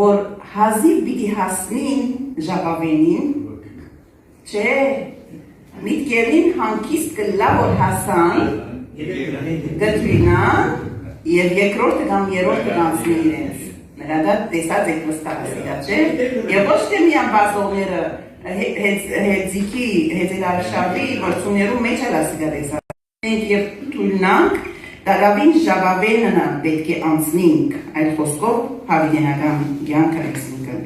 որ հազիվ պիտի հասնին ժապավենին, չէ, միտքերին հանգիստ կլա, որ հասան, գտրինան, և երկրորդը կամ երորդը կանցնի իրենց, նրա դա տեսած եք վստահասիգա, չէ, և ոչ թե միան բազողները հետզիքի, հետելարշավի վրցուներու մեջ հալասիգա տեսած, և թույլնանք, դարավին ժապավենը պետք է անցնինք, այլ խոսքով հավիդենական գյանքը այսինքն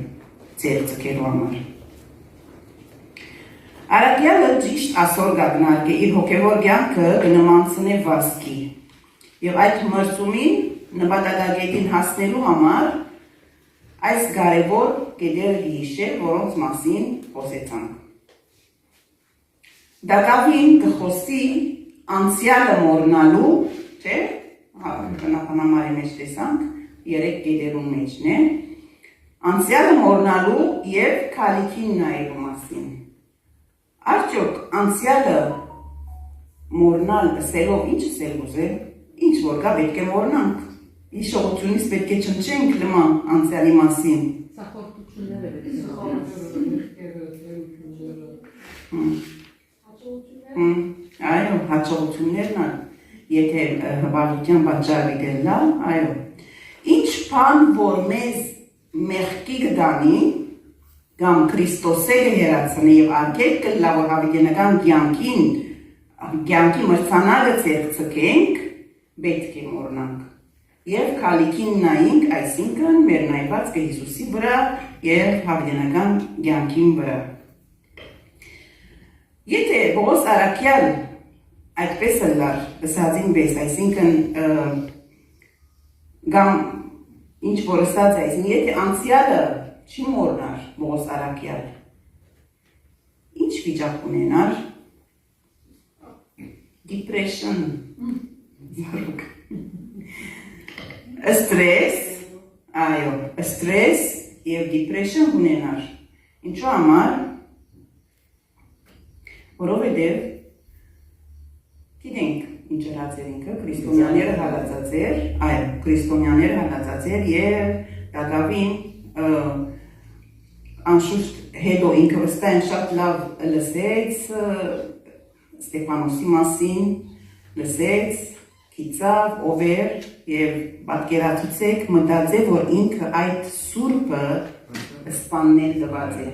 ձեր ձգելու համար։ Արաքյալը ճիշտ ասոր գագնարկ է իր հոգևոր գյանքը կնմանցնե վասկի և այդ մրցումին նպատակագետին հասնելու համար այս կարևոր կետերը հիշել, որոնց մասին խոսեցանք։ Դակավին կխոսի անցյալը մոռնալու, չէ, բնականամարի մեջ տեսանք, 3 կետերուն մեջն է, անցյալը մոռնալու և քալիքին նայելու մասին։ Արդյոք անցյալը մոռնալ ասելով ինչ ասել ուզել, ինչ որ կա պետք է մոռնանք, հիշողությունից պետք է չնչենք լման անցյալի մասին։ Այո, հաջողություններն ան, եթե հպարտության պատճառ դելնա, այո։ Ինչ բան, որ մեզ մեղքի կդանի, կամ Քրիստոսը կհեռացնի և արգել կլա, որ հավիտենական կյանքի մրցանակը ցեղծենք, պետք է մոռնանք։ Եվ քալիքին նայենք, այսինքն մեր նայվածքը Հիսուսի վրա և հավիտենական կյանքին վրա։ Եթե Պողոս Արաքյալ այդպես լար ասածին պես, այսինքն կամ ինչ որ ասած է, եթե անցյալը չի մոռնար Պողոս Արաքյալ, ինչ վիճակ ունենար, depression, ստրես, այո, ստրես և depression ունենար, ինչու համար, որովհետև գիտենք ինչ հրացեր ինքը, քրիստոնյաները հալածած էր, այո, քրիստոնյաները հալածած էր և դակավին անշուշտ հետո ինքը վստահ շատ լավ լսեց Ստեփանոսի մասին, լսեց, գիտավ, ով էր և պատկերացուցեք մտածե, որ ինքը այդ սուրբը սպաննել տված է։